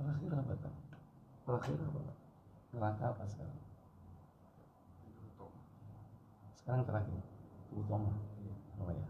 Terakhir apa tuh? Terakhir apa? Neraka apa sekarang? Sekarang terakhir. Utama. Oh ya.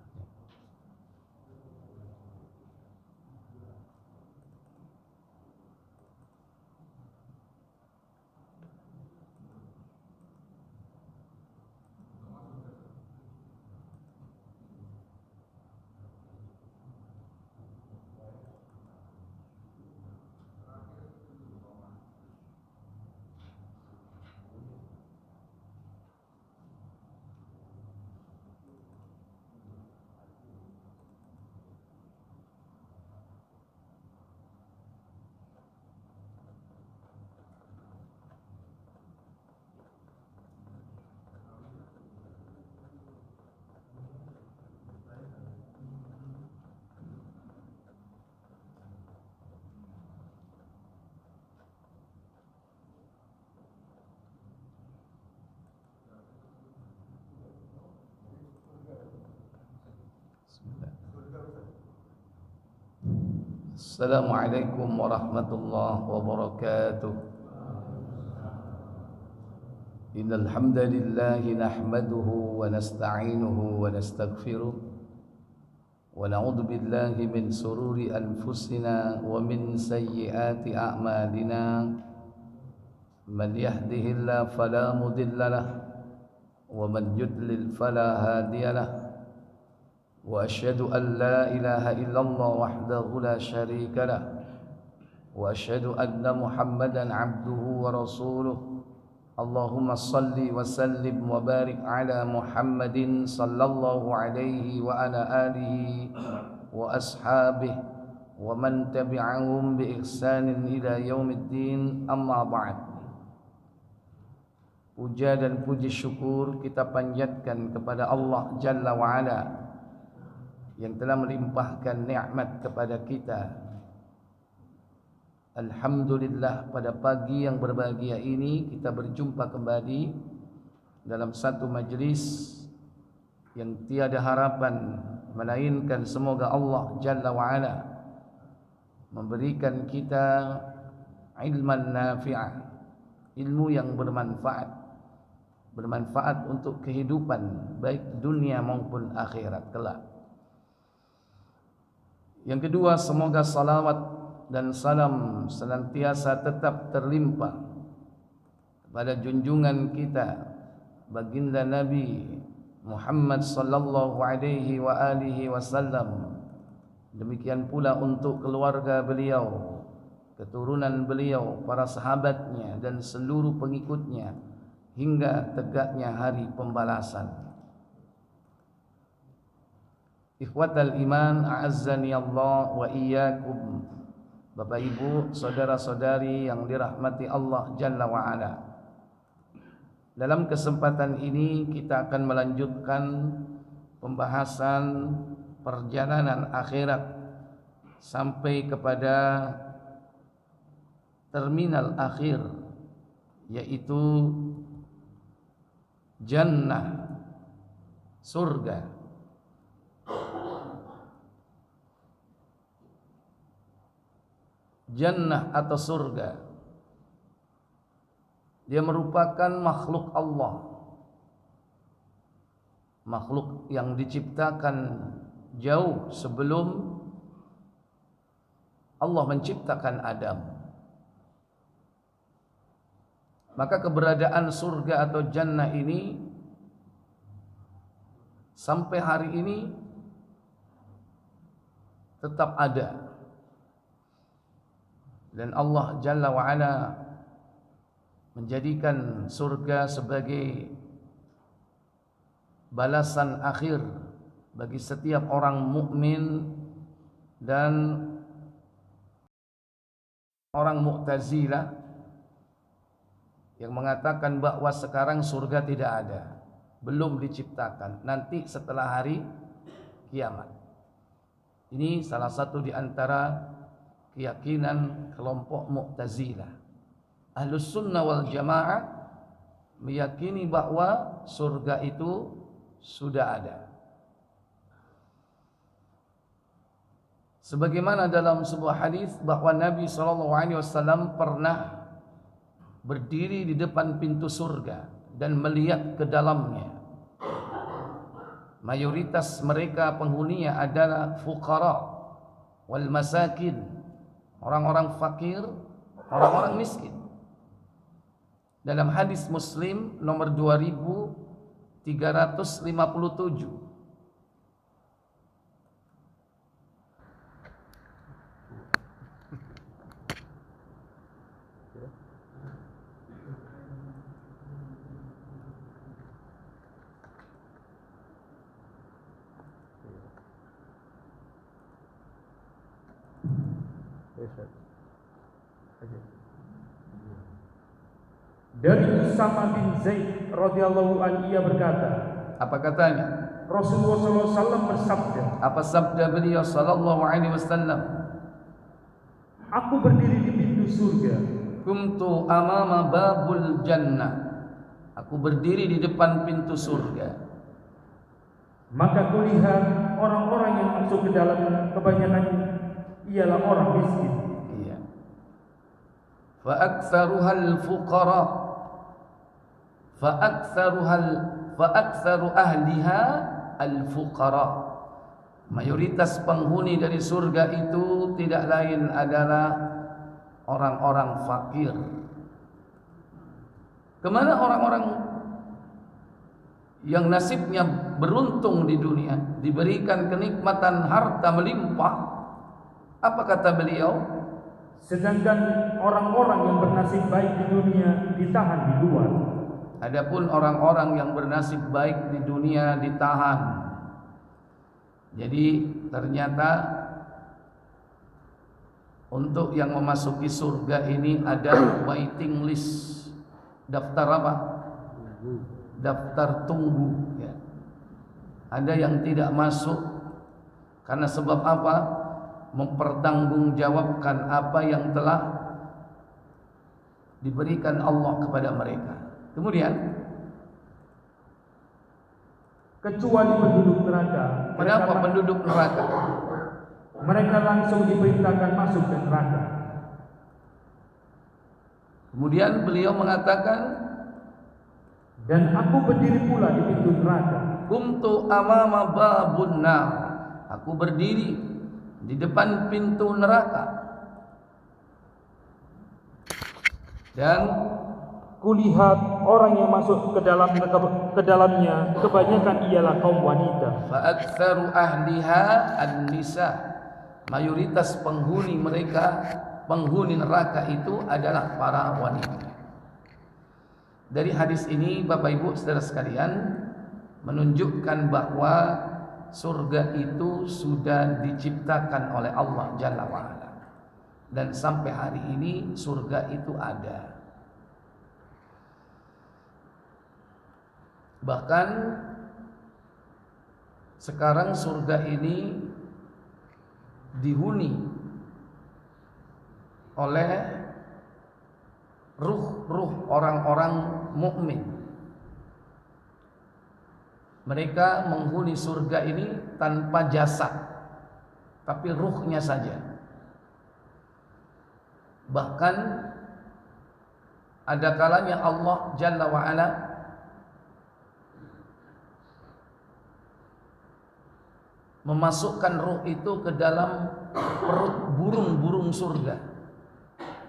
Assalamualaikum warahmatullahi wabarakatuh. Innal hamdalillah nahmaduhu wa nasta'inuhu wa nastaghfiruh wa na'udzu billahi min sururi anfusina wa min sayyiati a'malina. Man yahdihillahu fala mudilla lahu wa man yudlil fala hadiya lahu. وأشهد أن لا إله إلا الله وحده لا شريك له وأشهد أن محمدا عبده ورسوله. اللهم صل وسلم وبارك على محمد صلى الله عليه وعلى آله وأصحابه ومن تبعهم بإحسان إلى يوم الدين. أما بعد. Puja dan puji syukur kita panjatkan kepada Allah Jalla wa'ala yang telah melimpahkan nikmat kepada kita. Alhamdulillah, pada pagi yang berbahagia ini kita berjumpa kembali dalam satu majlis yang tiada harapan melainkan semoga Allah Jalla wa'ala memberikan kita ilman nafi'ah, ilmu yang bermanfaat untuk kehidupan baik dunia maupun akhirat kelak. Yang kedua, semoga salawat dan salam senantiasa tetap terlimpah kepada junjungan kita baginda Nabi Muhammad sallallahu alaihi wa alihi wasallam. Demikian pula untuk keluarga beliau, keturunan beliau, para sahabatnya dan seluruh pengikutnya hingga tegaknya hari pembalasan. Ikhwatal iman, a'azzani Allah wa iyyakum. Bapak Ibu, saudara-saudari yang dirahmati Allah Jalla wa'ala. Dalam kesempatan ini kita akan melanjutkan pembahasan perjalanan akhirat sampai kepada terminal akhir, yaitu jannah, surga. Jannah atau surga, dia merupakan makhluk Allah, makhluk yang diciptakan jauh sebelum Allah menciptakan Adam. Maka keberadaan surga atau jannah ini sampai hari ini tetap ada. Dan Allah Jalla wa'ala menjadikan surga sebagai balasan akhir bagi setiap orang mukmin dan orang Mu'tazilah yang mengatakan bahwa sekarang surga tidak ada, belum diciptakan, nanti setelah hari kiamat. Ini salah satu di antara keyakinan kelompok Mu'tazilah. Ahlus Sunnah wal Jamaah meyakini bahwa surga itu sudah ada. Sebagaimana dalam sebuah hadis bahwa Nabi SAW pernah berdiri di depan pintu surga dan melihat ke dalamnya. Mayoritas mereka penghuninya adalah fuqara wal masakin, orang-orang fakir, orang-orang miskin. Dalam hadis Muslim nomor 2357. Dari Usama bin Zaid radhiyallahu anhu, ia berkata, apa katanya? Rasulullah SAW bersabda, apa sabda beliau sallallahu alaihi wasallam? Aku berdiri di pintu surga. Kuntu amama babul jannah. Aku berdiri di depan pintu surga. Maka kulihat orang-orang yang masuk ke dalam, kebanyakan ialah orang miskin. Iya. Fa aktsaruhal fuqara. Fa aktsaru ahliha al-fuqara. Mayoritas penghuni dari surga itu tidak lain adalah orang-orang fakir. Kemana orang-orang yang nasibnya beruntung di dunia, diberikan kenikmatan harta melimpah? Apa kata beliau? Sedangkan orang-orang yang bernasib baik di dunia ditahan di luar. Adapun orang-orang yang bernasib baik di dunia ditahan. Jadi ternyata untuk yang memasuki surga ini ada waiting list. Daftar apa? Daftar tunggu ya. Ada yang tidak masuk karena sebab apa? Mempertanggungjawabkan apa yang telah diberikan Allah kepada mereka. Kemudian, kecuali penduduk neraka. kenapa penduduk neraka? Mereka langsung diperintahkan masuk ke neraka. Kemudian beliau mengatakan, dan aku berdiri pula di pintu neraka. Kuntu amama babun nar. Aku berdiri di depan pintu neraka. Dan kulihat orang yang masuk ke dalamnya kebanyakan ialah kaum wanita. fa aktsaru ahliha an-nisa. Mayoritas penghuni neraka itu adalah para wanita. Dari hadis ini Bapak Ibu Saudara sekalian menunjukkan bahwa surga itu sudah diciptakan oleh Allah Jalla wa'ala. Dan sampai hari ini surga itu ada. Bahkan sekarang surga ini dihuni oleh ruh-ruh orang-orang mukmin. Mereka menghuni surga ini tanpa jasad, tapi ruhnya saja. Bahkan ada kalanya Allah Jalla wa'ala memasukkan ruh itu ke dalam perut burung-burung surga.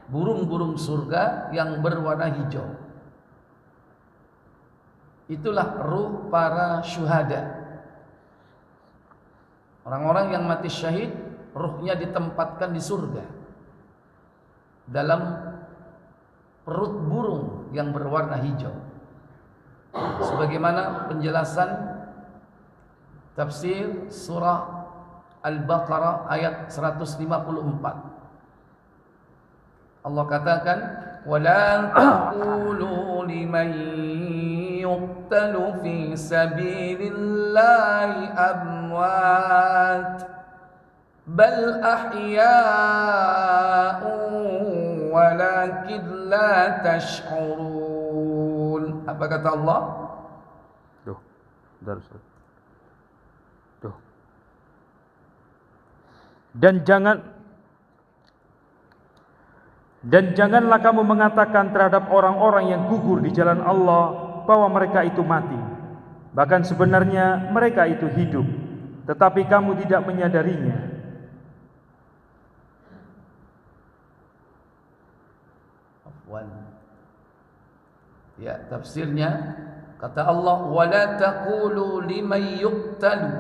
Burung-burung surga yang berwarna hijau. Itulah ruh para syuhada. Orang-orang yang mati syahid, ruhnya ditempatkan di surga dalam perut burung yang berwarna hijau. Sebagaimana penjelasan tafsir surah Al-Baqarah ayat 154. Allah katakan, وَلَا تَقُولُوا لِمَنْ يُقْتَلُ فِي سَبِيلِ اللَّهِ أَمْوَاتٌ بَلْ أَحْيَاءٌ وَلَكِنْ لَا تَشْعُرُونَ. Apa kata Allah? Dan janganlah kamu mengatakan terhadap orang-orang yang gugur di jalan Allah bahwa mereka itu mati. Bahkan sebenarnya mereka itu hidup, tetapi kamu tidak menyadarinya. Ya, tafsirnya kata Allah, wala taqulu liman yuqtalu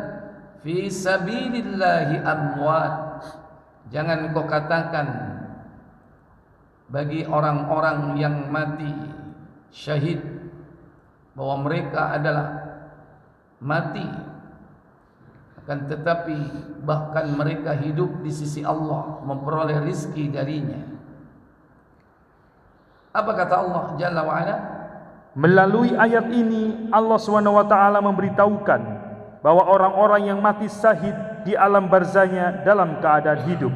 fi sabilillahi amwat. Jangan kau katakan bagi orang-orang yang mati syahid bahwa mereka adalah mati, akan tetapi bahkan mereka hidup di sisi Allah, memperoleh rizki darinya. Apa kata Allah Jalla wa'ala? Melalui ayat ini Allah SWT memberitahukan bahwa orang-orang yang mati syahid di alam barzahnya dalam keadaan hidup,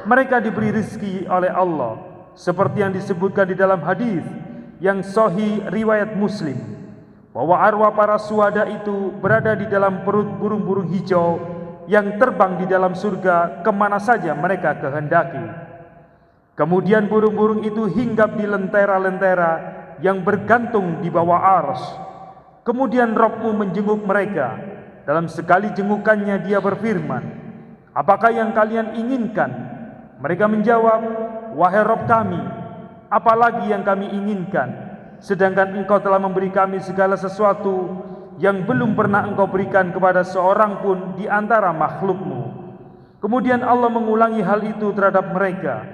mereka diberi rizki oleh Allah, seperti yang disebutkan di dalam hadis yang sahih riwayat Muslim, bahwa arwah para syuhada itu berada di dalam perut burung-burung hijau yang terbang di dalam surga kemana saja mereka kehendaki. Kemudian burung-burung itu hinggap di lentera-lentera yang bergantung di bawah arsy. Kemudian Rabb-Mu menjenguk mereka. Dalam sekali jengukannya Dia berfirman, apakah yang kalian inginkan? Mereka menjawab, wahai Rabb kami, apalagi yang kami inginkan, sedangkan Engkau telah memberi kami segala sesuatu yang belum pernah Engkau berikan kepada seorang pun di antara makhluk-Mu. Kemudian Allah mengulangi hal itu terhadap mereka,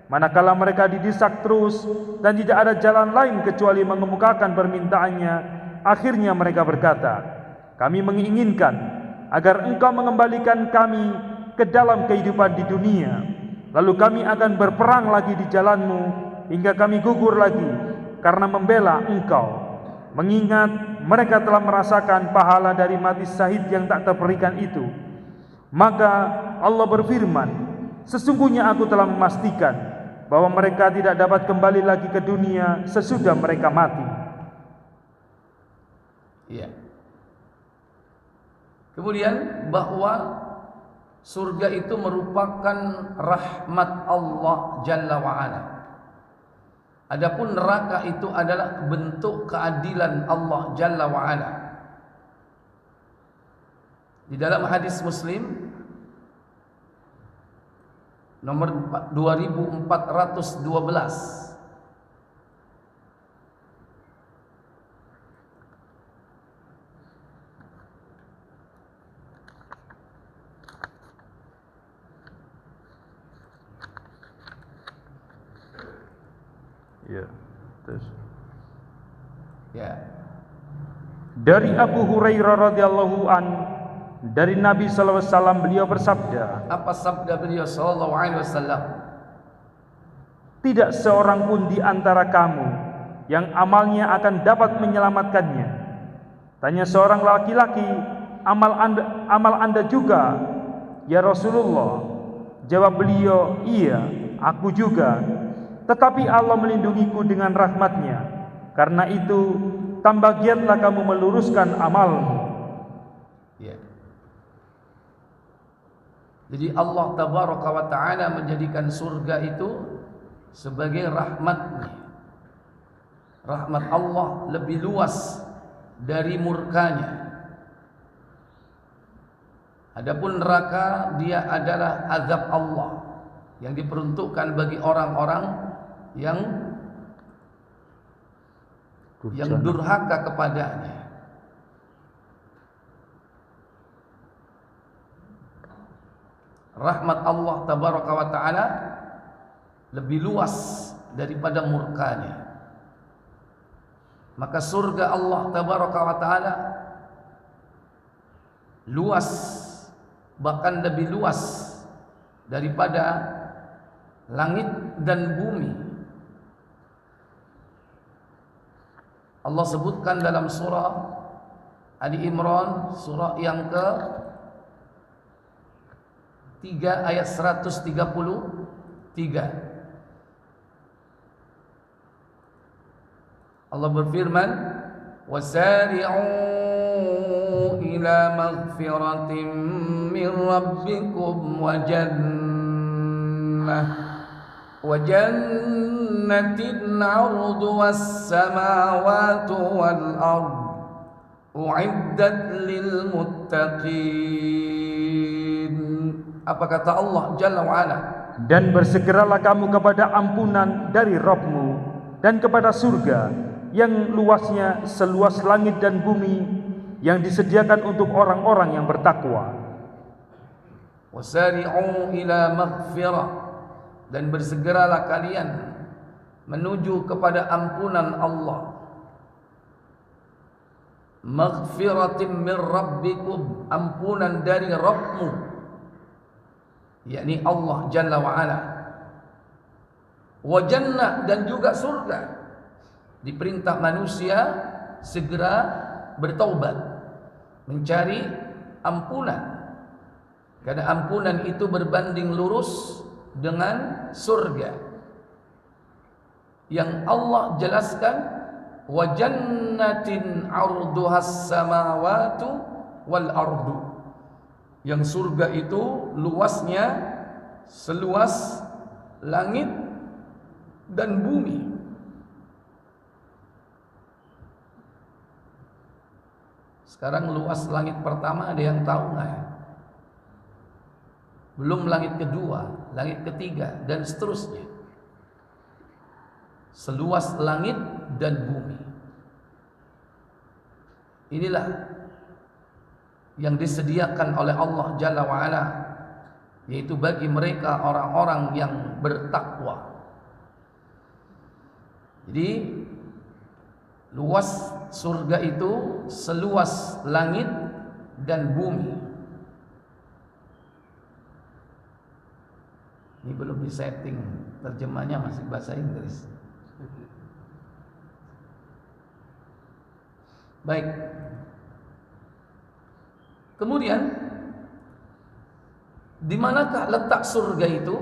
manakala mereka didesak terus dan tidak ada jalan lain kecuali mengemukakan permintaannya. Akhirnya mereka berkata, kami menginginkan agar Engkau mengembalikan kami ke dalam kehidupan di dunia, lalu kami akan berperang lagi di jalan-Mu hingga kami gugur lagi karena membela Engkau. Mengingat mereka telah merasakan pahala dari mati syahid yang tak terperikan itu, maka Allah berfirman, sesungguhnya aku telah memastikan bahwa mereka tidak dapat kembali lagi ke dunia sesudah mereka mati. Iya. Kemudian bahwa surga itu merupakan rahmat Allah Jalla wa'ala. Adapun neraka itu adalah bentuk keadilan Allah Jalla wa'ala. Di dalam hadis Muslim nomor 2412, ya, terus. Ya. Dari Abu Hurairah radhiyallahu an, dari Nabi sallallahu alaihi wasallam, beliau bersabda, Apa sabda beliau sallallahu alaihi wasallam? tidak seorang pun di antara kamu yang amalnya akan dapat menyelamatkannya. Tanya seorang laki-laki, amal anda juga, ya Rasulullah? Jawab beliau, iya, aku juga. Tetapi Allah melindungiku dengan rahmatnya. Karena itu, tambah giatlah kamu meluruskan amalmu. Ya. Jadi Allah Tabaraka wa Ta'ala menjadikan surga itu sebagai rahmatnya. Rahmat Allah lebih luas dari murkanya. Adapun neraka, dia adalah azab Allah yang diperuntukkan bagi orang-orang yang durhaka kepadanya. Rahmat Allah Tabaraka wa Ta'ala lebih luas daripada murkanya. Maka surga Allah Tabaraka wa Ta'ala luas, bahkan lebih luas daripada langit dan bumi. Allah sebutkan dalam surah Ali Imran, surah yang ke-3 ayat 133. Allah berfirman, wasari'u إلى مغفرة من ربكم وجنة عرضها السماوات والأرض أعدت للمتقين. Apa kata Allah Jalla wa'ala? Dan bersegeralah kamu kepada ampunan dari Rabbmu dan kepada surga yang luasnya seluas langit dan bumi, yang disediakan untuk orang-orang yang bertakwa. Wasari'u ila maghfirah, dan bersegeralah kalian menuju kepada ampunan Allah. Maghfiratin min rabbikum, ampunan dari Rabbmu, yakni Allah Jalla wa'ala. Wa jannah, dan juga surga. Diperintah manusia segera bertaubat, mencari ampunan, karena ampunan itu berbanding lurus dengan surga yang Allah jelaskan. Wa jannatin 'arduhas samawati wal ardu, yang surga itu luasnya seluas langit dan bumi. Sekarang luas langit pertama ada yang tahu nggak ya? Belum langit kedua, langit ketiga, dan seterusnya. Seluas langit dan bumi. Inilah yang disediakan oleh Allah Jalla wa'ala, yaitu bagi mereka orang-orang yang bertakwa. Jadi luas surga itu seluas langit dan bumi. Ini belum disetting, terjemahnya masih bahasa Inggris. Baik. Kemudian, di manakah letak surga itu?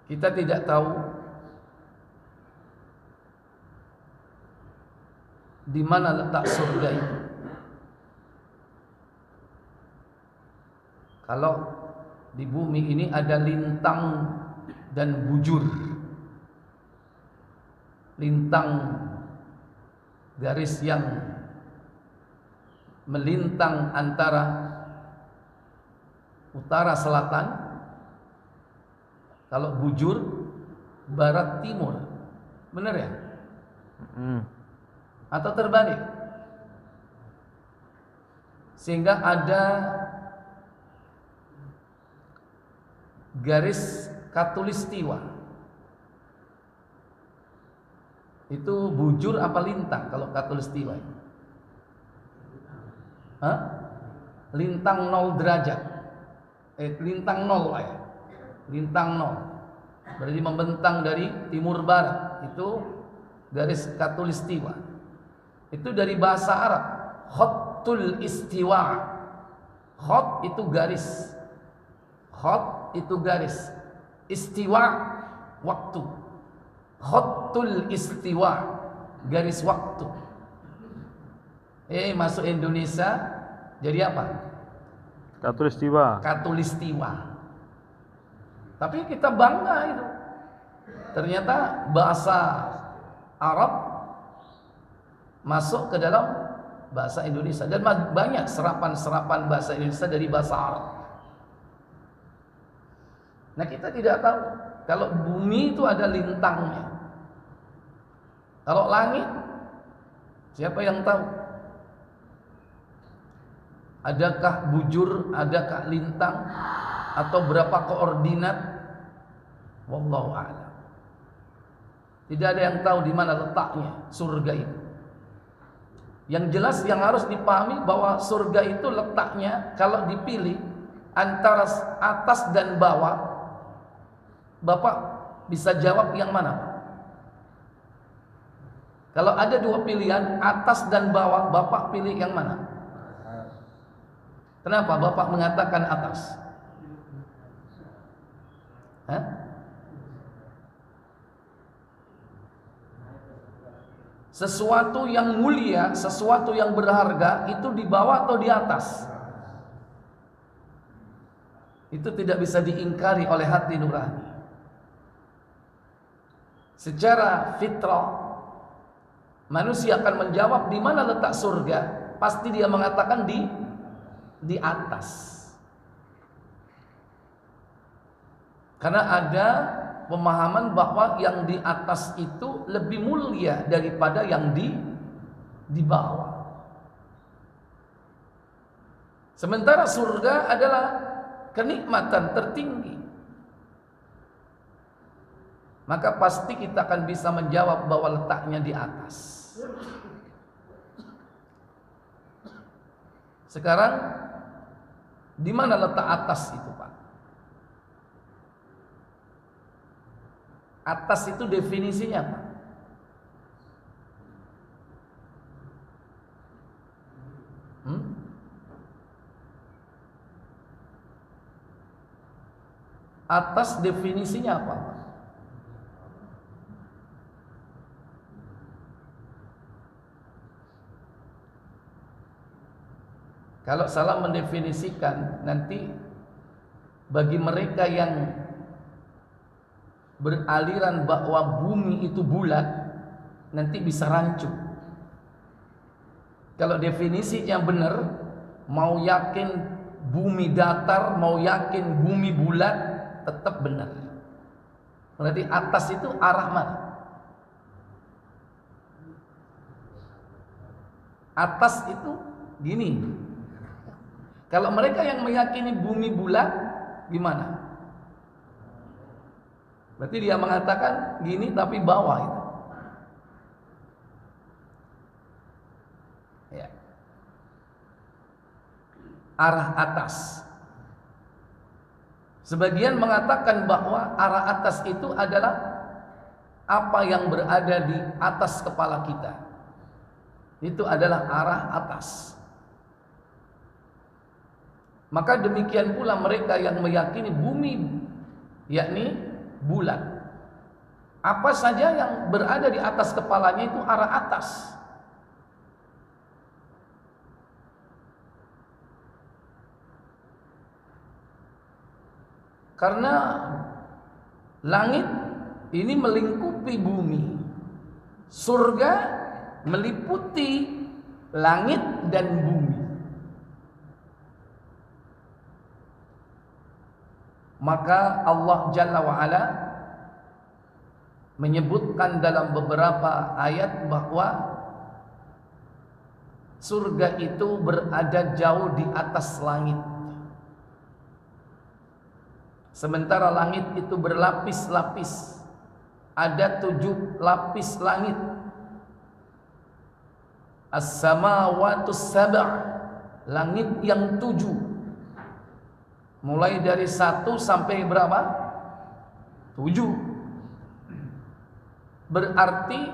Kita tidak tahu di mana letak surga itu. Kalau di bumi ini ada lintang dan bujur. Lintang, garis yang melintang antara utara selatan. Kalau bujur barat timur, benar ya? Atau terbalik? Sehingga ada garis khatulistiwa. Itu bujur apa lintang kalau khatulistiwa? Hah? Lintang 0 derajat. Lintang 0 lah ya. Lintang 0. Berarti membentang dari timur barat. Itu garis khatulistiwa. Itu dari bahasa Arab, khattul istiwa. Khat itu garis. Khat itu garis. Istiwa waktu. Khattul istiwa, garis waktu. Masuk Indonesia jadi apa? Khatulistiwa. Khatulistiwa. Tapi kita bangga itu. Ternyata bahasa Arab masuk ke dalam bahasa Indonesia, dan banyak serapan-serapan bahasa Indonesia dari bahasa Arab. Nah, kita tidak tahu kalau bumi itu ada lintangnya. Kalau langit, siapa yang tahu? Adakah bujur, adakah lintang, atau berapa koordinat? Wallahu a'lam. Tidak ada yang tahu di mana letaknya surga itu. Yang jelas yang harus dipahami bahwa surga itu letaknya kalau dipilih antara atas dan bawah, Bapak bisa jawab yang mana? Kalau ada dua pilihan, atas dan bawah, Bapak pilih yang mana? Kenapa Bapak mengatakan atas? Hah? sesuatu yang mulia, sesuatu yang berharga itu di bawah atau di atas? Itu tidak bisa diingkari oleh hati nurani. Secara fitrah manusia akan menjawab di mana letak surga, pasti dia mengatakan di atas. Karena ada pemahaman bahwa yang di atas itu lebih mulia daripada yang di bawah. Sementara surga adalah kenikmatan tertinggi. Maka pasti kita akan bisa menjawab bahwa letaknya di atas. Sekarang di mana letak atas itu, Pak? Atas itu definisinya apa? Atas definisinya apa? Kalau salah mendefinisikan, nanti bagi mereka yang beraliran bahwa bumi itu bulat, nanti bisa rancu. Kalau definisinya benar, mau yakin bumi datar, mau yakin bumi bulat, tetap benar. Berarti atas itu arah mana? Atas itu gini. Kalau mereka yang meyakini bumi bulat, gimana? Berarti dia mengatakan gini tapi bawah itu. Ya. Arah atas. Sebagian mengatakan bahwa arah atas itu adalah apa yang berada di atas kepala kita. Itu adalah arah atas. Maka demikian pula mereka yang meyakini bumi, yakni bulat. Apa saja yang berada di atas kepalanya itu arah atas. Karena langit ini melingkupi bumi, surga meliputi langit dan bumi. Maka Allah Jalla wa'ala menyebutkan dalam beberapa ayat bahwa surga itu berada jauh di atas langit. Sementara langit itu berlapis-lapis. Ada 7 lapis langit. As-samawatus sab', langit yang 7. Mulai dari 1 sampai berapa? 7. Berarti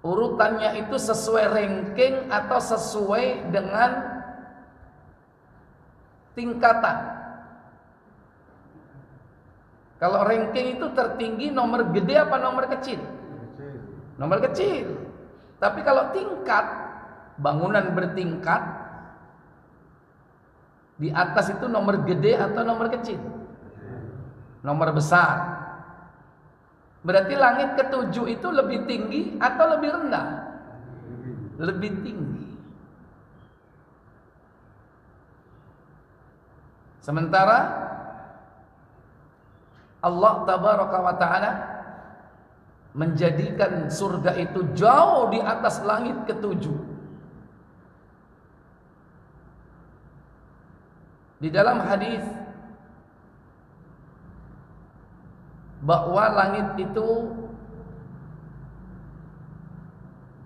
urutannya itu sesuai ranking atau sesuai dengan tingkatan. Kalau ranking itu tertinggi nomor gede apa nomor kecil? Nomor kecil. Tapi kalau tingkat, bangunan bertingkat, di atas itu nomor gede atau nomor kecil? Nomor besar. Berarti langit ke-7 itu lebih tinggi atau lebih rendah? Lebih tinggi. Sementara Allah Tabaraka wa Ta'ala menjadikan surga itu jauh di atas langit ke-7. Di dalam hadis bahwa langit itu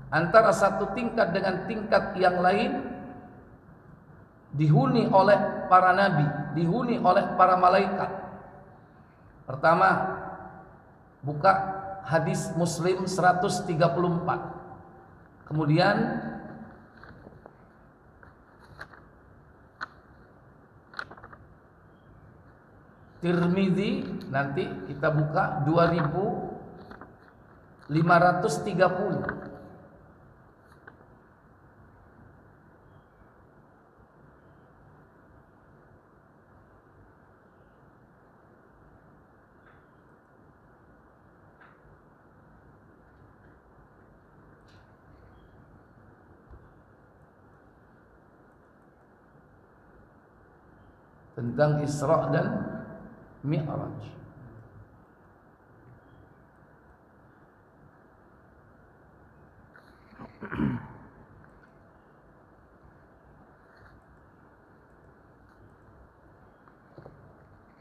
antara satu tingkat dengan tingkat yang lain dihuni oleh para nabi, dihuni oleh para malaikat. Pertama, buka hadis Muslim 134. Kemudian Tirmizi, nanti kita buka 2000 530. Tentang Isra dan Mi'raj.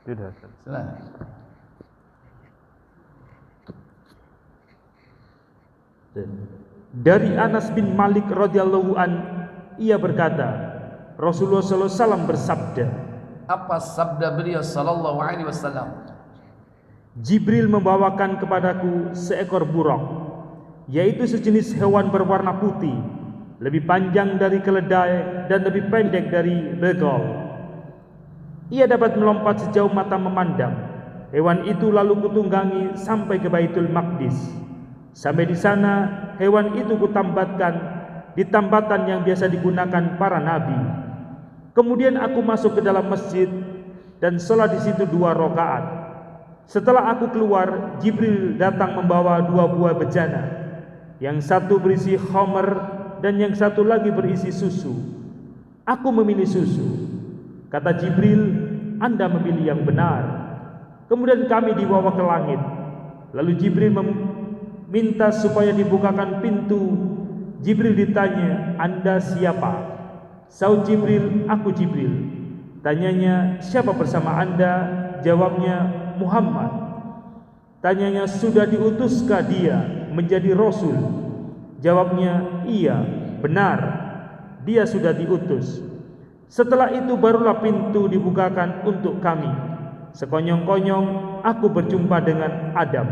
Tidak. Silakan. Dari Anas bin Malik radhiyallahu an, ia berkata, Rasulullah sallallahu alaihi wasallam bersabda. Apa sabda beliau sallallahu alaihi wasallam? Jibril membawakan kepadaku seekor buruk, yaitu sejenis hewan berwarna putih, lebih panjang dari keledai dan lebih pendek dari begal. Ia dapat melompat sejauh mata memandang. Hewan itu lalu kutunggangi sampai ke Baitul Maqdis. Sampai di sana, hewan itu kutambatkan di tambatan yang biasa digunakan para nabi. Kemudian aku masuk ke dalam masjid dan sholat di situ 2 rakaat. Setelah aku keluar, Jibril datang membawa 2 buah bejana. Yang satu berisi khamr dan yang satu lagi berisi susu. Aku memilih susu. Kata Jibril, Anda memilih yang benar. Kemudian kami dibawa ke langit. Lalu Jibril meminta supaya dibukakan pintu. Jibril ditanya, Anda siapa? Saud Jibril, aku Jibril. Tanyanya, siapa bersama Anda? Jawabnya, Muhammad. Tanyanya, sudah diutuskah dia menjadi Rasul? Jawabnya, iya, benar, dia sudah diutus. Setelah itu barulah pintu dibukakan untuk kami. Sekonyong-konyong aku berjumpa dengan Adam.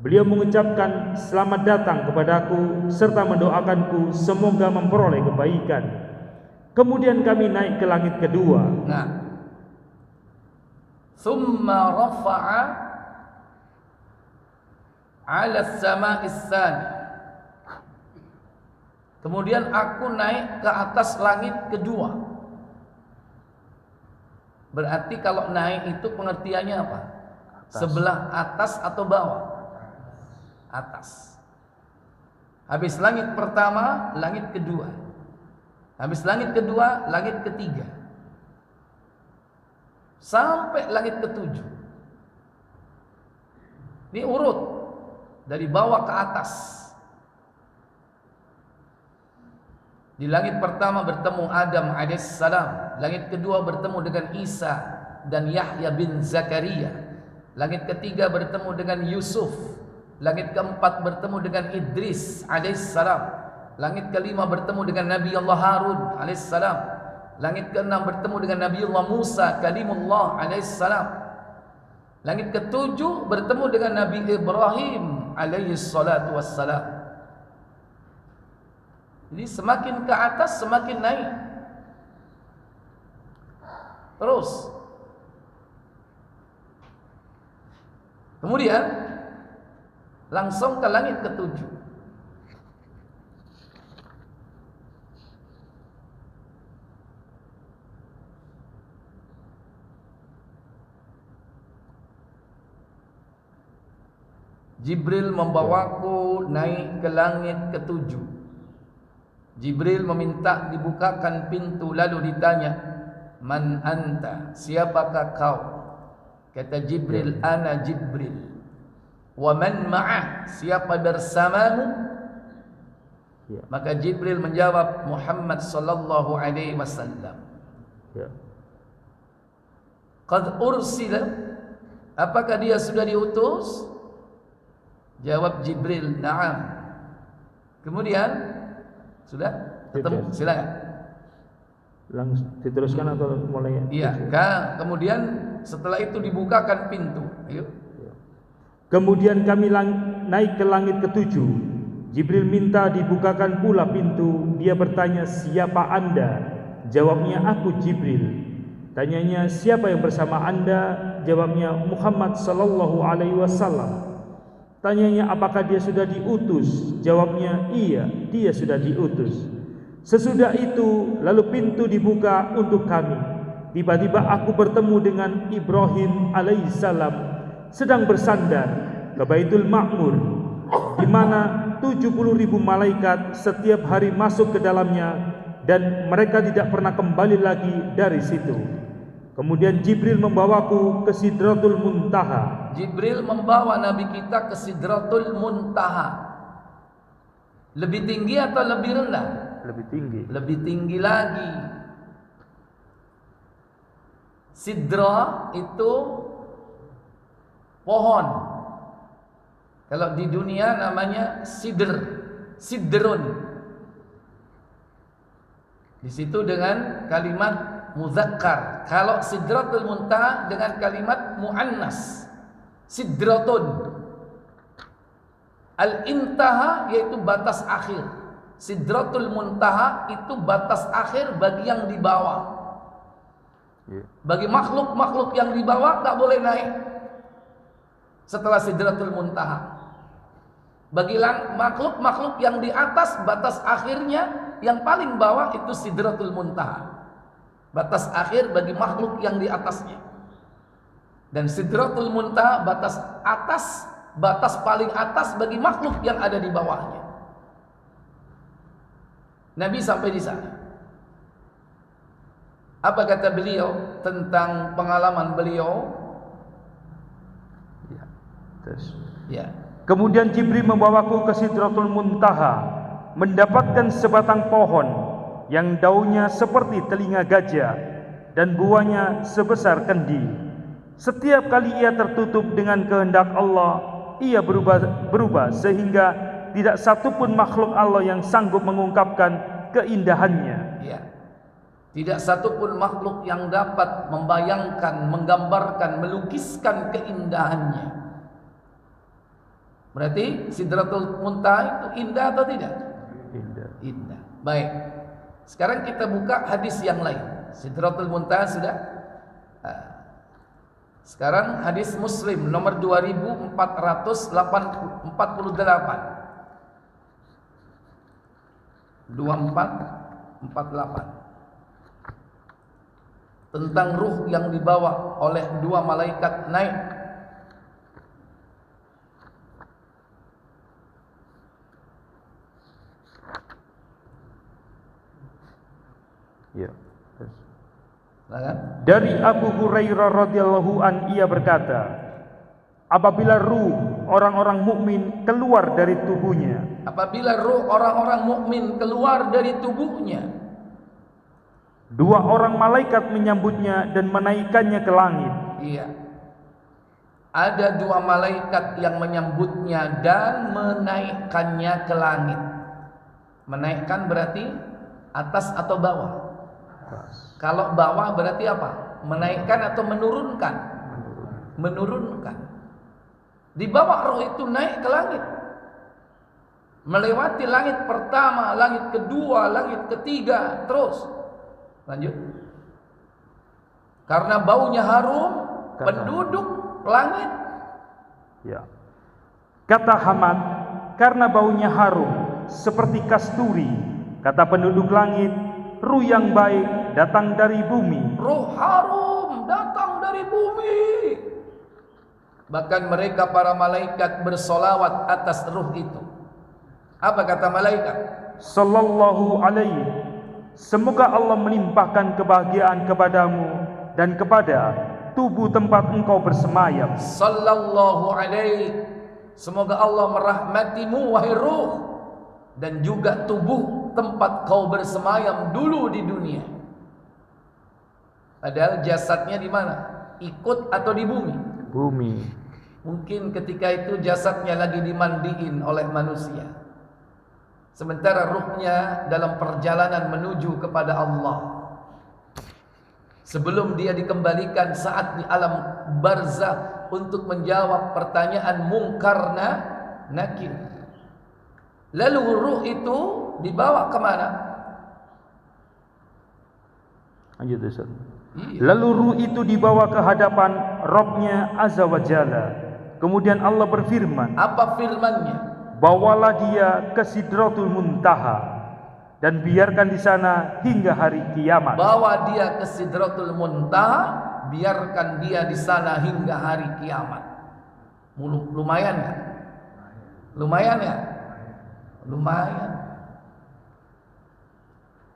Beliau mengucapkan selamat datang kepadaku serta mendoakanku semoga memperoleh kebaikan. Kemudian kami naik ke langit kedua. Nah, thumma rafa'a 'ala as-sama'is tsani. Kemudian aku naik ke atas langit kedua. Berarti kalau naik itu pengertiannya apa? Atas. Sebelah atas atau bawah? Atas. Habis langit pertama, langit kedua. Habis langit kedua, langit ketiga. Sampai langit ketujuh. Ini urut dari bawah ke atas. Di langit pertama bertemu Adam alaihissalam. Langit kedua bertemu dengan Isa dan Yahya bin Zakaria. Langit ketiga bertemu dengan Yusuf. Langit keempat bertemu dengan Idris alaihissalam. Langit kelima bertemu dengan Nabi Allah Harun alaihissalam. Langit keenam bertemu dengan Nabi Allah Musa kalimullah alaihissalam. Langit ketujuh bertemu dengan Nabi Ibrahim alaihissalatu wassalam. Jadi semakin ke atas semakin naik. Terus. Kemudian langsung ke langit ketujuh. Jibril membawaku naik ke langit ketujuh. Jibril meminta dibukakan pintu lalu ditanya, "Man anta? Siapakah kau?" Kata Jibril, "Ana Jibril." "Wa man ma'ah? Siapa bersamamu?" Maka Jibril menjawab, "Muhammad sallallahu alaihi wasallam." "Qad ursila?" Apakah dia sudah diutus? Jawab Jibril, "Na'am." Kemudian sudah ketemu, silakan. Langsung diteruskan atau mulai? Iya, kemudian setelah itu dibukakan pintu. Ayo. Kemudian kami naik ke langit ketujuh. Jibril minta dibukakan pula pintu. Dia bertanya, "Siapa Anda?" Jawabnya, "Aku Jibril." Tanyanya, "Siapa yang bersama Anda?" Jawabnya, "Muhammad sallallahu alaihi wasallam." Tanyanya, apakah dia sudah diutus? Jawabnya, iya, dia sudah diutus. Sesudah itu, lalu pintu dibuka untuk kami. Tiba-tiba aku bertemu dengan Ibrahim alaihissalam sedang bersandar ke Baitul Ma'mur, di mana 70.000 malaikat setiap hari masuk ke dalamnya, dan mereka tidak pernah kembali lagi dari situ. Kemudian Jibril membawaku ke Sidratul Muntaha. Jibril membawa Nabi kita ke Sidratul Muntaha. Lebih tinggi atau lebih rendah? Lebih tinggi. Lebih tinggi lagi. Sidra itu pohon. Kalau di dunia namanya sidr, sidrun. Di situ dengan kalimat muzakkar. Kalau Sidratul Muntaha dengan kalimat muannas, sidratun. Al-intaha yaitu batas akhir. Sidratul Muntaha itu batas akhir bagi yang di bawah. Bagi makhluk-makhluk yang di bawah tak boleh naik setelah Sidratul Muntaha. Bagi makhluk-makhluk yang di atas, batas akhirnya yang paling bawah itu Sidratul Muntaha. Batas akhir bagi makhluk yang di atasnya. Dan Sidratul Muntaha batas atas, batas paling atas bagi makhluk yang ada di bawahnya. Nabi sampai di sana. Apa kata beliau tentang pengalaman beliau? Ya, terus. Ya. Kemudian Jibril membawaku ke Sidratul Muntaha, mendapatkan sebatang pohon yang daunnya seperti telinga gajah dan buahnya sebesar kendi. Setiap kali ia tertutup dengan kehendak Allah, ia berubah sehingga tidak satupun makhluk Allah yang sanggup mengungkapkan keindahannya. Ya. Tidak satupun makhluk yang dapat membayangkan, menggambarkan, melukiskan keindahannya. Berarti Sidratul Muntaha itu indah atau tidak? Indah. Indah. Baik. Sekarang kita buka hadis yang lain. Sidratul Muntaha sudah. Sekarang hadis Muslim nomor 2448. 2448. Tentang ruh yang dibawa oleh dua malaikat naik. Ya. Silakan. Dari Abu Hurairah radhiyallahu an, ia berkata, apabila ruh orang-orang mukmin keluar dari tubuhnya, apabila ruh orang-orang mukmin keluar dari tubuhnya, dua orang malaikat menyambutnya dan menaikkannya ke langit. Iya. Ada dua malaikat yang menyambutnya dan menaikkannya ke langit. Menaikkan berarti atas atau bawah? Kalau bawah berarti apa? Menaikkan atau menurunkan? Menurunkan. Di bawah roh itu naik ke langit. Melewati langit pertama, langit kedua, langit ketiga, terus. Lanjut. Karena baunya harum, penduduk langit. Ya. Kata Hamad, karena baunya harum seperti kasturi. Kata penduduk langit, ruh yang baik datang dari bumi. Ruh harum datang dari bumi. Bahkan mereka para malaikat bersolawat atas ruh itu. Apa kata malaikat? Sallallahu alaihi, semoga Allah melimpahkan kebahagiaan kepadamu dan kepada tubuh tempat engkau bersemayam. Sallallahu alaihi, semoga Allah merahmatimu wahai ruh, dan juga tubuh tempat kau bersemayam dulu di dunia. Padahal jasadnya di mana? Ikut atau di bumi? Bumi. Mungkin ketika itu jasadnya lagi dimandiin oleh manusia, sementara ruhnya dalam perjalanan menuju kepada Allah. Sebelum dia dikembalikan saat di alam barzakh untuk menjawab pertanyaan mungkar nakir. Lalu ruh itu dibawa kemana? Lanjut Ustaz. Lalu ruh itu dibawa ke hadapan Rabbnya Azza wa Jalla. Kemudian Allah berfirman, Apa firman-Nya? bawalah dia ke Sidratul Muntaha dan biarkan di sana hingga hari kiamat. Bawa dia ke Sidratul Muntaha, biarkan dia di sana hingga hari kiamat. Lumayan nggak? Lumayan ya? Lumayan.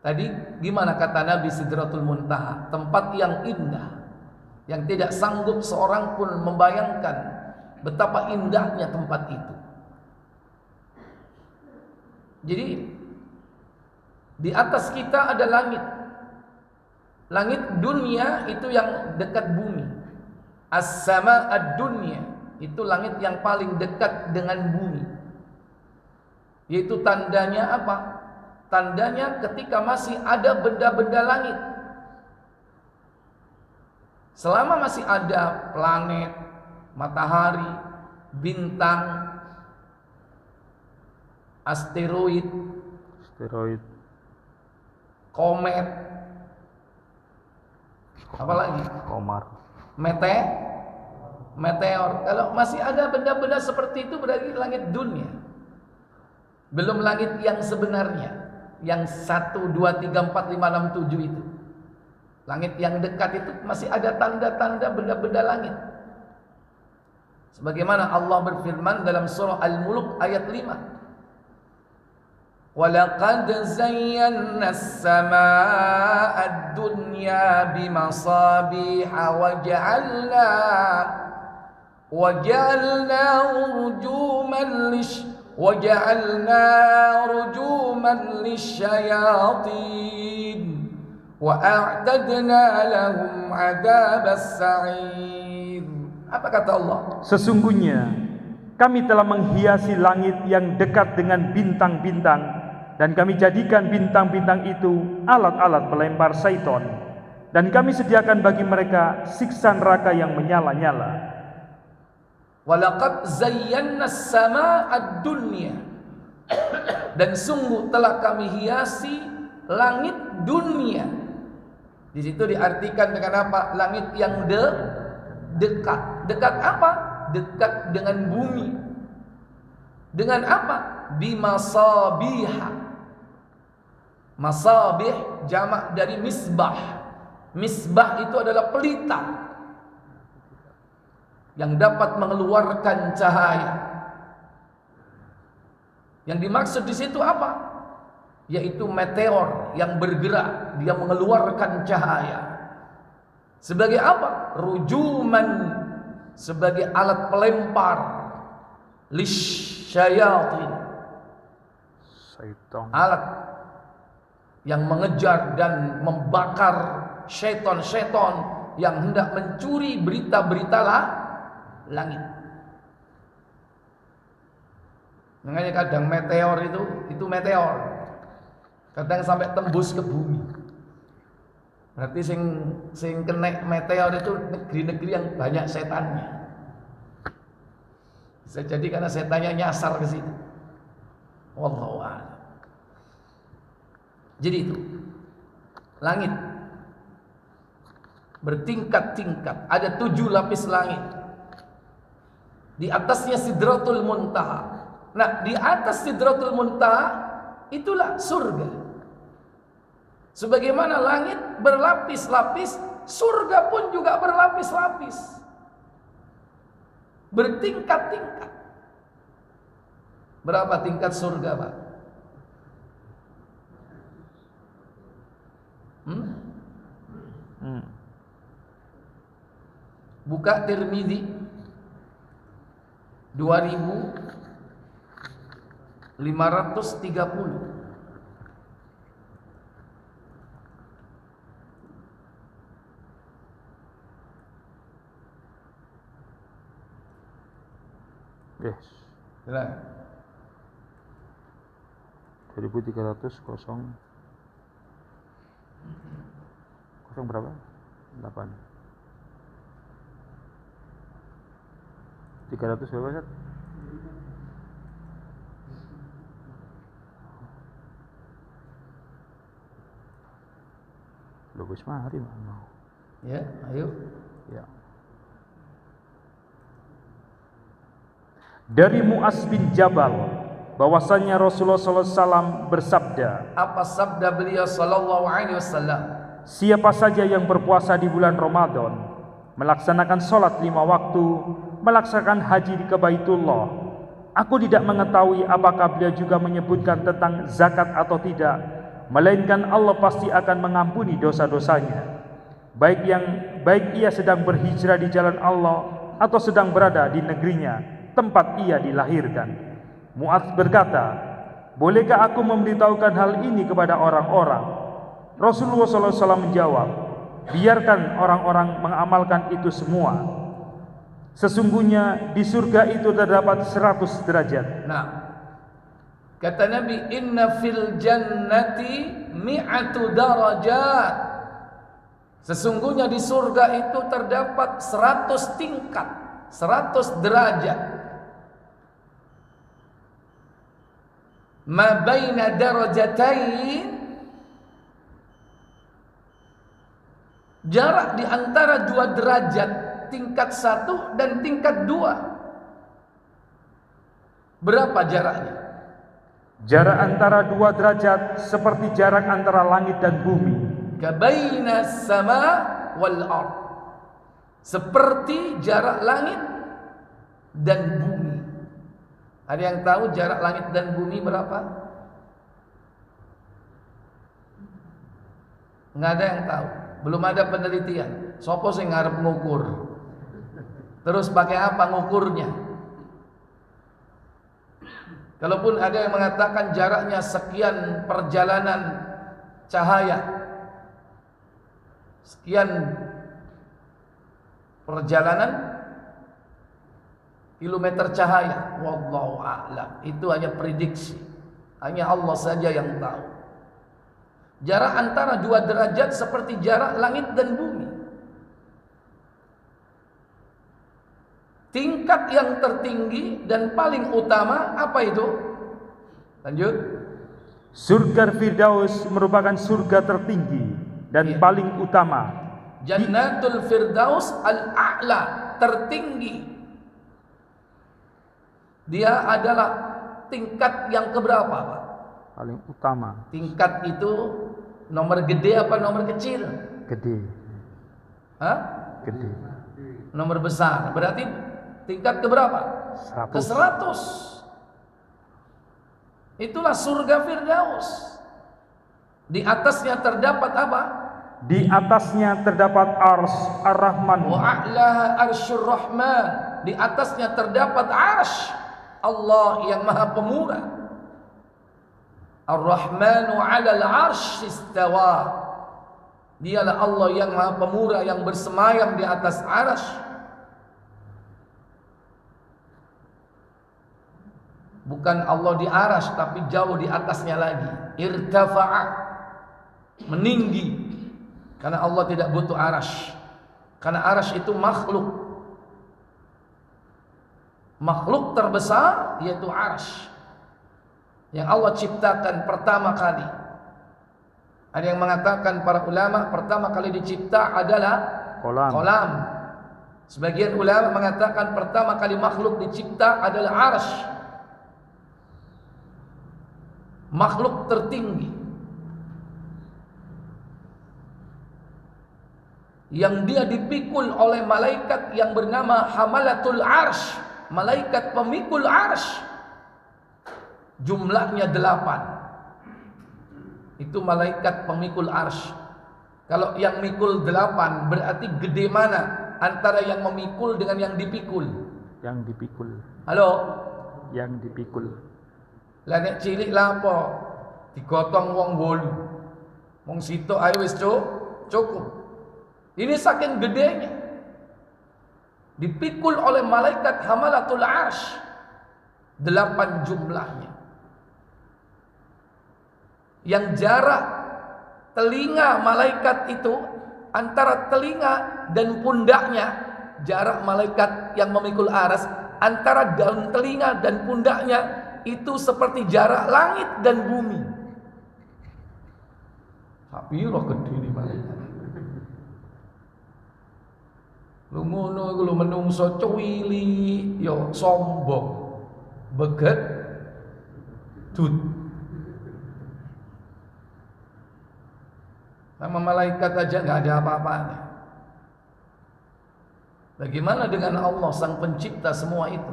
Tadi gimana kata Nabi, Sidratul Muntaha, tempat yang indah, yang tidak sanggup seorang pun membayangkan betapa indahnya tempat itu. Jadi di atas kita ada langit. Langit dunia itu yang dekat bumi. As-sama ad-dunya itu langit yang paling dekat dengan bumi. Yaitu tandanya apa? Tandanya ketika masih ada benda-benda langit. Selama masih ada planet, matahari, bintang, asteroid, komet, apa lagi? Komar, meteor. Kalau masih ada benda-benda seperti itu berarti langit dunia. Belum langit yang sebenarnya, yang 1, 2, 3, 4, 5, 6, 7 itu. Langit yang dekat itu masih ada tanda-tanda benda-benda langit. Sebagaimana Allah berfirman dalam surah Al-Mulk ayat 5. وَلَقَدْ زَيَّنَّا السَّمَاءَ الدُّنْيَا بِمَصَابِيحَ وَجَعَلْنَا رُجُومًا لِلشَّيَاطِينِ وَأَعْتَدْنَا لَهُمْ عَذَابَ السَّعِيرِ. Apa kata Allah? Sesungguhnya kami telah menghiasi langit yang dekat dengan bintang-bintang, dan kami jadikan bintang-bintang itu alat-alat pelempar syaitan, dan kami sediakan bagi mereka siksa neraka yang menyala-nyala. Walaqad zayyana as-samaa ad-dunya, dan sungguh telah kami hiasi langit dunia. Di situ diartikan dengan apa? Langit yang dekat. Dekat apa? Dekat dengan bumi. Dengan apa? Bimasabiha. Masabih jamak dari misbah. Misbah itu adalah pelita yang dapat mengeluarkan cahaya. Yang dimaksud di situ apa? Yaitu meteor yang bergerak, dia mengeluarkan cahaya. Sebagai apa? Rujuman, sebagai alat pelempar lisyayatin, alat yang mengejar dan membakar syaitan-syaitan yang hendak mencuri berita-berita langit. Makanya kadang meteor itu meteor kadang sampai tembus ke bumi. Berarti sing kena meteor itu negeri-negeri yang banyak setannya. Bisa jadi karena setannya nyasar ke situ. Wallahu a'lam. Jadi itu langit bertingkat-tingkat, ada 7 lapis langit. Di atasnya Sidratul Muntaha. Nah, di atas Sidratul Muntaha itulah surga. Sebagaimana langit berlapis-lapis, surga pun juga berlapis-lapis, bertingkat-tingkat. Berapa tingkat surga, Pak? Buka Tirmidzi 2530. Yes. 2300 kosong berapa? 8. 300 berapa, Sat? Bagus mah hari mana? Ya, ayo. Ya. Dari Mu'az bin Jabal bahwasanya Rasulullah SAW bersabda, Apa sabda beliau sallallahu alaihi wasallam? siapa saja yang berpuasa di bulan Ramadan, melaksanakan sholat 5 waktu, melaksanakan haji ke Baitullah, aku tidak mengetahui apakah beliau juga menyebutkan tentang zakat atau tidak, melainkan Allah pasti akan mengampuni dosa-dosanya, baik ia sedang berhijrah di jalan Allah atau sedang berada di negerinya tempat ia dilahirkan. Mu'adz berkata, bolehkah aku memberitahukan hal ini kepada orang-orang? Rasulullah SAW menjawab, biarkan orang-orang mengamalkan itu semua. Sesungguhnya di surga itu terdapat 100 derajat. Nah, kata Nabi, inna fil jannati mi'atu darajat. Sesungguhnya di surga itu terdapat 100 tingkat, 100 derajat. Ma baina darajatain, jarak di antara 2 derajat, tingkat 1 dan tingkat 2. Berapa jaraknya? Jarak antara 2 derajat seperti jarak antara langit dan bumi. Kabaina sama wal ard, seperti jarak langit dan bumi. Ada yang tahu jarak langit dan bumi berapa? Nggak ada yang tahu. Belum ada penelitian. Sopo sing ngarep ngukur? Terus pakai apa ngukurnya? Kalaupun ada yang mengatakan jaraknya sekian perjalanan cahaya, sekian perjalanan kilometer cahaya, wallahu a'lam, itu hanya prediksi, hanya Allah saja yang tahu. Jarak antara 2 derajat seperti jarak langit dan bumi. Tingkat yang tertinggi dan paling utama apa itu? Lanjut. Surga Firdaus merupakan surga tertinggi dan paling utama. Jannatul Firdaus al-a'la, tertinggi. Dia adalah tingkat yang keberapa, Pak? Paling utama. Tingkat itu nomor gede apa nomor kecil? Gede. Hah? Gede. Nomor besar. Berarti tingkat keberapa? 100. Ke 100. Itulah surga Firdaus. Di atasnya terdapat apa? Di atasnya terdapat ars ar-Rahman. Wa a'laha arsyur Rahman. Di atasnya terdapat arsy Allah yang Maha Pemurah. Ar-Rahmanu 'alal 'arsy istawa. Dialah Allah yang Maha Pemurah yang bersemayam di atas arsy. Bukan Allah di arsy tapi jauh di atasnya lagi. Irtafa'a, meninggi. Karena Allah tidak butuh arsy. Karena arsy itu makhluk. Makhluk terbesar yaitu arsy yang Allah ciptakan pertama kali. Ada yang mengatakan para ulama pertama kali dicipta adalah kolam. Sebagian ulama mengatakan pertama kali makhluk dicipta adalah arsy, makhluk tertinggi yang dia dipikul oleh malaikat yang bernama Hamalatul Arsy, malaikat pemikul arsy. Jumlahnya 8. Itu malaikat pemikul arsy. Kalau yang mikul 8 berarti gede mana antara yang memikul dengan yang dipikul? Yang dipikul. Halo? Yang dipikul. Lah nek cilik lapo digotong wong 8. Wong sitok ae wis cukup. Ini saking gedenya. Dipikul oleh malaikat Hamalatul Arsy, 8 jumlahnya. Yang jarak telinga malaikat itu antara telinga dan pundaknya, jarak malaikat yang memikul arsy antara daun telinga dan pundaknya itu seperti jarak langit dan bumi. Tapi roh gede ini malaikat. Lu ngono iku lu menungso cuwili yo sombong. begetut. Sama malaikat aja nggak ada apa-apanya. Bagaimana dengan Allah sang pencipta semua itu?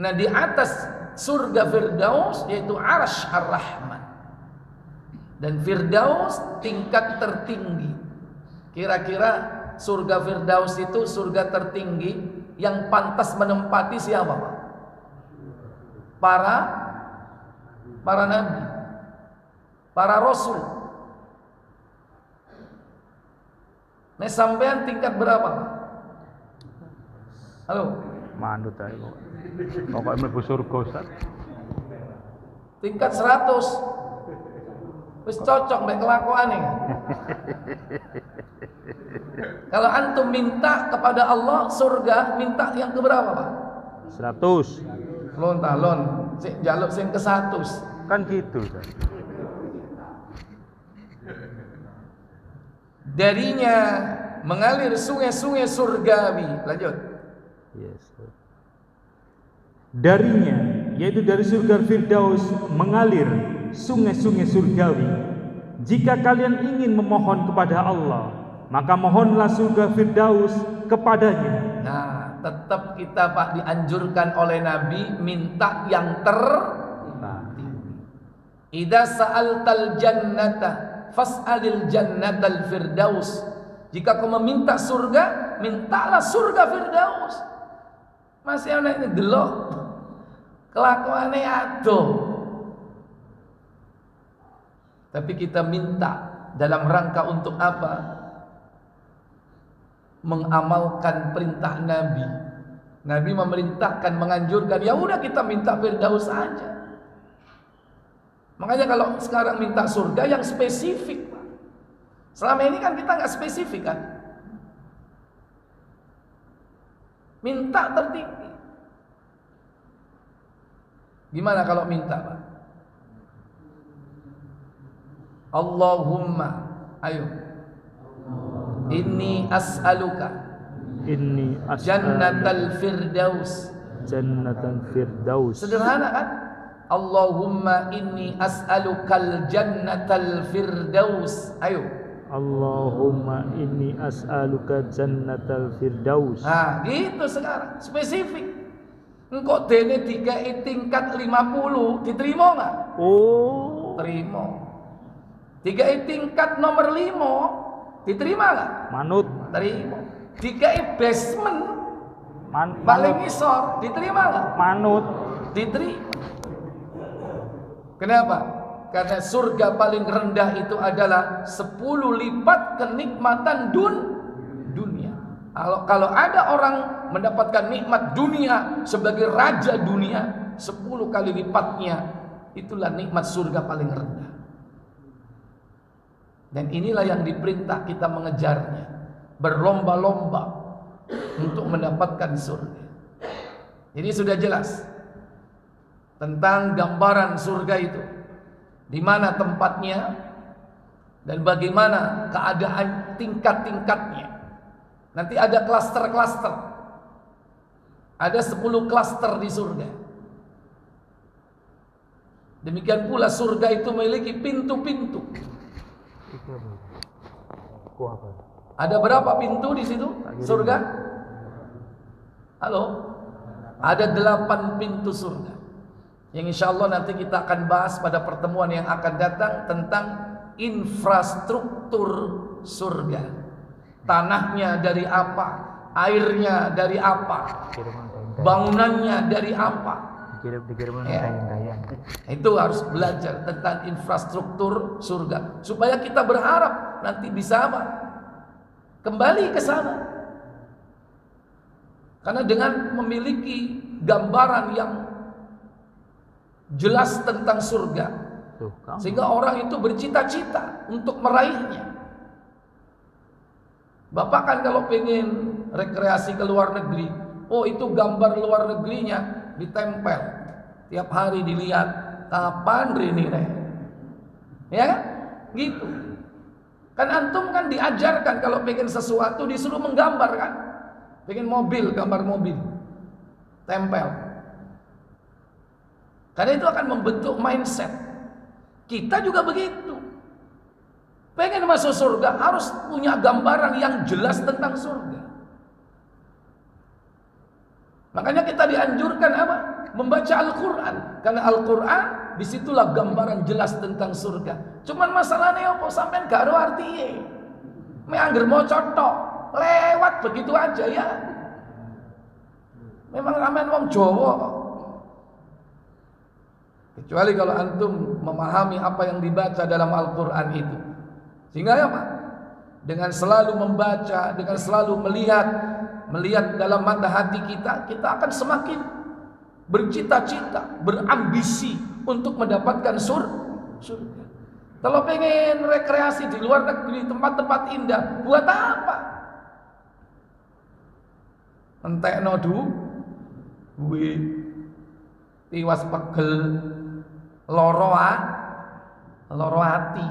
Nah, di atas surga Firdaus yaitu Arsy Ar-Rahman. Dan Firdaus tingkat tertinggi. Kira-kira surga Firdaus itu surga tertinggi yang pantas menempati siapa, Pak? Para nabi, para rasul. Nah, sampean tingkat berapa, Pak? Halo? Manut ae kok. Pokoke mlebu surga, Ustaz. Tingkat 100. Wis cocok mek kelakuane. Kalau antum minta kepada Allah surga, minta yang ke berapa, Pak? 100. Lon, sing njaluk sing ke 100. Kan gitu, Ustaz. Darinya mengalir sungai-sungai surgawi. Lanjut. Yes. Darinya, yaitu dari surga Firdaus mengalir sungai-sungai surgawi. Jika kalian ingin memohon kepada Allah, maka mohonlah surga Firdaus kepadanya. Nah, tetap kita, Pak, dianjurkan oleh Nabi minta yang tertinggi. Idza sa'altal jannata fas'alil jannatal firdaus. Jika kau meminta surga, mintalah surga Firdaus. Masih ana ini delok kelakuane adoh. Tapi kita minta dalam rangka untuk apa? Mengamalkan perintah Nabi. Nabi memerintahkan, menganjurkan, ya udah kita minta Firdaus saja. Makanya kalau sekarang minta surga yang spesifik, Pak. Selama ini kan kita nggak spesifik kan. Minta tertinggi. Gimana kalau minta, Pak? Allahumma, ayo. Inni as'aluka jannatal firdaus. Jannatal firdaus. Sederhana kan? Allahumma inni as'alukal jannatal firdaus. Ayo. Allahumma inni as'aluka jannatal firdaus. Nah, gitu sekarang. Spesifik. Engkau dene dikai tingkat 50, diterima enggak? Oh, Terima. Dikai tingkat nomor 5, diterima enggak? manut. Terima. Dikai basement paling Manut. ngisor, diterima enggak? Manut. Diterima. Kenapa? Karena surga paling rendah itu adalah 10 lipat kenikmatan dunia. Kalau ada orang mendapatkan nikmat dunia sebagai raja dunia, 10 kali lipatnya, itulah nikmat surga paling rendah. Dan inilah yang diperintah kita mengejarnya, berlomba-lomba untuk mendapatkan surga. Jadi sudah jelas tentang gambaran surga itu, di mana tempatnya dan bagaimana keadaan tingkat-tingkatnya. Nanti ada klaster-klaster. Ada 10 klaster di surga. Demikian pula surga itu memiliki pintu-pintu. Ada berapa pintu di situ? Surga? Halo? Ada 8 pintu surga. Yang insya Allah nanti kita akan bahas pada pertemuan yang akan datang tentang infrastruktur surga. Tanahnya dari apa? Airnya dari apa? Bangunannya dari apa? Ya. Itu harus belajar tentang infrastruktur surga supaya kita berharap nanti bisa apa? Kembali ke sana. Karena dengan memiliki gambaran yang jelas tentang surga, sehingga orang itu bercita-cita untuk meraihnya. Bapak kan kalau pengen rekreasi ke luar negeri, oh itu gambar luar negerinya ditempel, tiap hari dilihat, kapan Rini ya kan? Gitu. Kan antum kan diajarkan kalau pengen sesuatu disuruh menggambar kan? Pengen mobil, gambar mobil. tempel. Karena itu akan membentuk mindset. Kita juga begitu. Pengen masuk surga harus punya gambaran yang jelas tentang surga. Makanya kita dianjurkan apa? Membaca Al-Quran. Karena Al-Quran disitulah gambaran jelas tentang surga. Cuman masalahnya apa? Sampai gak ada artinya. Meangger mau cotok, lewat begitu aja ya. Memang ramen wong Jawa. Kecuali kalau antum memahami apa yang dibaca dalam Al-Quran itu. Sehingga apa? Dengan selalu membaca, dengan selalu melihat dalam mata hati kita, kita akan semakin bercita-cita, berambisi untuk mendapatkan surga. Kalau pengen rekreasi di luar negeri, tempat-tempat indah, buat apa? Entekno duwe tiwas pegel loro hati.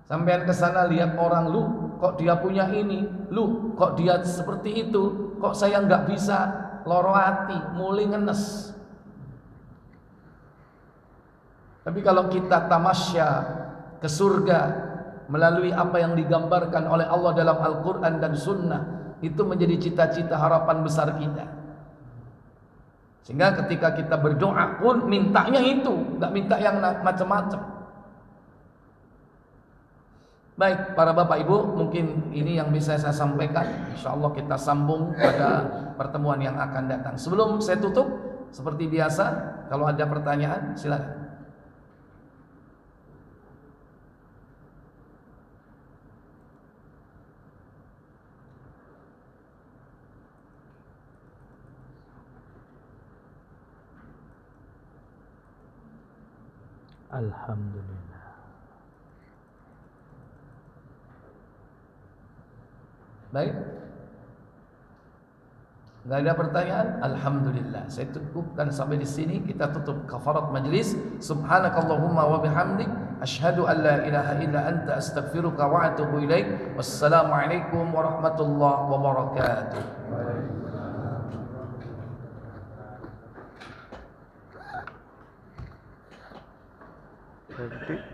Sampean ke sana lihat orang, lu kok dia punya ini, lu kok dia seperti itu, kok saya nggak bisa, loro hati, mulai ngenes. Tapi kalau kita tamasya ke surga melalui apa yang digambarkan oleh Allah dalam Al-Quran dan Sunnah, itu menjadi cita-cita harapan besar kita. Sehingga ketika kita berdoa pun mintanya itu, nggak minta yang macam-macam. Baik, para bapak ibu, mungkin ini yang bisa saya sampaikan. InsyaAllah kita sambung pada pertemuan yang akan datang. Sebelum saya tutup, seperti biasa, kalau ada pertanyaan silakan. Alhamdulillah. Baik, nggak ada pertanyaan. Alhamdulillah. Saya cukupkan sampai di sini. Kita tutup kafarat majlis. Subhanakallahumma wa bihamdik, asyhadu an la ilaha illa anta, astaghfiruka wa atubu ilaik. Wassalamualaikum warahmatullahi wabarakatuh. Berarti